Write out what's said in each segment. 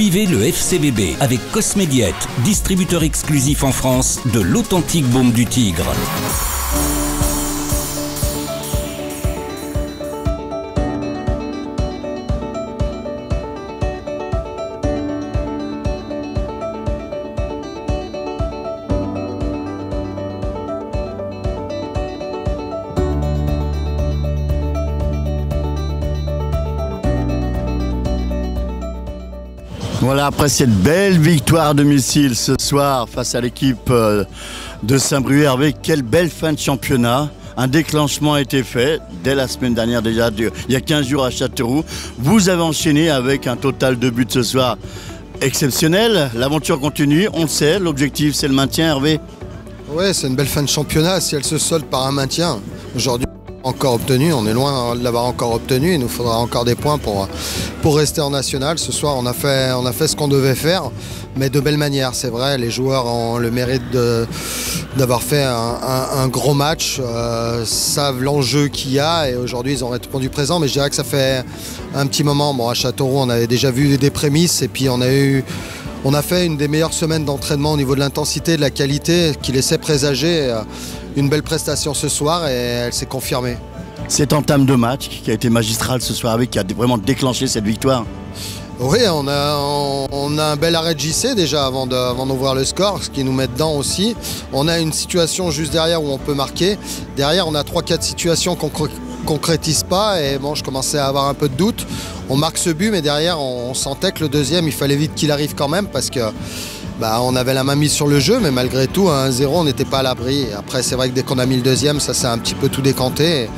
Suivez le FCBB avec Cosmédiète, distributeur exclusif en France de l'authentique baume du tigre. Voilà, après cette belle victoire à domicile ce soir face à l'équipe de Saint-Brieuc, Hervé, quelle belle fin de championnat. Un déclenchement a été fait dès la semaine dernière déjà, il y a 15 jours à Châteauroux. Vous avez enchaîné avec un total de buts ce soir exceptionnel. L'aventure continue, on le sait, l'objectif c'est le maintien, Hervé. Oui, c'est une belle fin de championnat si elle se solde par un maintien. Aujourd'hui, encore obtenu, on est loin de l'avoir encore obtenu, il nous faudra encore des points pour rester en national. Ce soir on a fait ce qu'on devait faire, mais de belle manière, c'est vrai, les joueurs ont le mérite d'avoir fait un gros match, savent l'enjeu qu'il y a et aujourd'hui ils ont répondu présent, mais je dirais que ça fait un petit moment. Bon, à Châteauroux on avait déjà vu des prémices et puis on a fait une des meilleures semaines d'entraînement au niveau de l'intensité, de la qualité qui laissait présager une belle prestation ce soir et elle s'est confirmée. Cette entame de match qui a été magistrale ce soir, qui a vraiment déclenché cette victoire. Oui, on a un bel arrêt de JC déjà avant d'ouvrir le score, ce qui nous met dedans aussi. On a une situation juste derrière où on peut marquer. Derrière, on a 3-4 situations qu'on concrétise pas et bon, je commençais à avoir un peu de doute. On marque ce but, mais derrière, on sentait que le deuxième, il fallait vite qu'il arrive quand même parce que on avait la main mise sur le jeu, mais malgré tout, à 1-0, on n'était pas à l'abri. Après, c'est vrai que dès qu'on a mis le deuxième, ça s'est un petit peu tout décanté.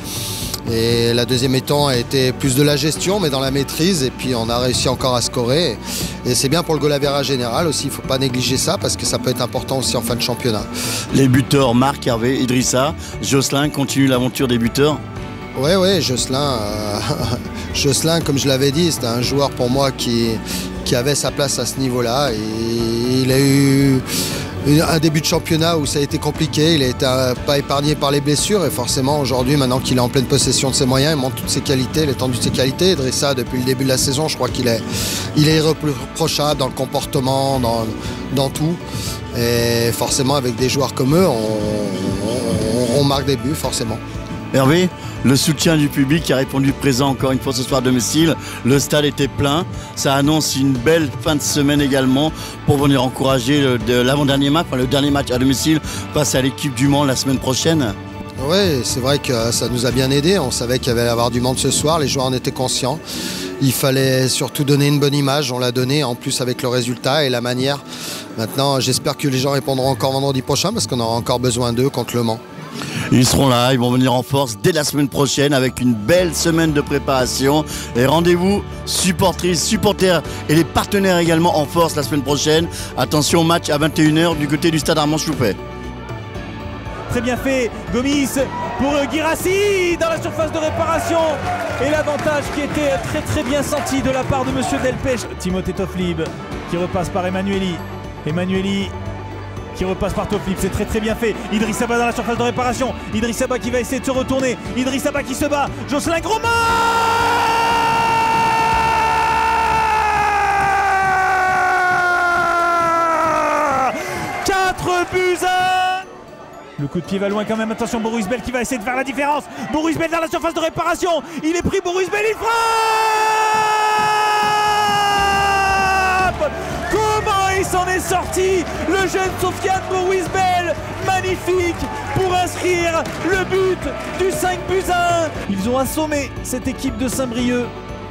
Et la deuxième mi-temps a été plus de la gestion, mais dans la maîtrise. Et puis, on a réussi encore à scorer. Et c'est bien pour le goal average général aussi. Il ne faut pas négliger ça parce que ça peut être important aussi en fin de championnat. Les buteurs, Marc, Hervé, Idrissa, Jocelyn continue l'aventure des buteurs. Oui, Jocelyn, comme je l'avais dit, c'était un joueur pour moi qui avait sa place à ce niveau-là. Il a eu un début de championnat où ça a été compliqué, il n'a été pas épargné par les blessures et forcément aujourd'hui, maintenant qu'il est en pleine possession de ses moyens, il montre toutes ses qualités, l'étendue de ses qualités. Idrissa, depuis le début de la saison, je crois qu'il est irréprochable dans le comportement, dans tout. Et forcément, avec des joueurs comme eux, on marque des buts, forcément. Hervé, le soutien du public qui a répondu présent encore une fois ce soir à domicile. Le stade était plein. Ça annonce une belle fin de semaine également pour venir encourager l'avant-dernier match, le dernier match à domicile face à l'équipe du Mans la semaine prochaine. Oui, c'est vrai que ça nous a bien aidé. On savait qu'il y avait avoir du monde ce soir. Les joueurs en étaient conscients. Il fallait surtout donner une bonne image. On l'a donné en plus avec le résultat et la manière. Maintenant, j'espère que les gens répondront encore vendredi prochain parce qu'on aura encore besoin d'eux contre le Mans. Ils seront là, ils vont venir en force dès la semaine prochaine avec une belle semaine de préparation. Et rendez-vous, supportrices, supporters et les partenaires également en force la semaine prochaine. Attention au match à 21 h du côté du stade Armand Choupet. Très bien fait, Gomis pour Guirassy dans la surface de réparation. Et l'avantage qui était très bien senti de la part de Monsieur Delpech. Timothée Toflib qui repasse par Emmanueli. Emmanueli qui repasse par Toflib, c'est très bien fait. Idrissa Ba dans la surface de réparation. Idrissa Ba qui va essayer de se retourner. Idrissa Ba qui se bat. Jocelyn Grosmat 4-1. Le coup de pied va loin quand même. Attention, Boris Bell qui va essayer de faire la différence. Boris Bell dans la surface de réparation. Il est pris, Boris Bell, il frappe. Comment il s'en est sorti, le jeune Sofiane Boris Bell, magnifique pour inscrire le but du 5-1. Ils ont assommé cette équipe de Saint-Brieuc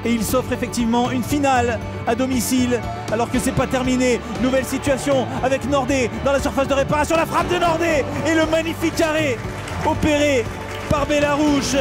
et ils s'offrent effectivement une finale à domicile alors que c'est pas terminé. Nouvelle situation avec Nordé dans la surface de réparation, la frappe de Nordé et le magnifique arrêt opéré par Bellarouche.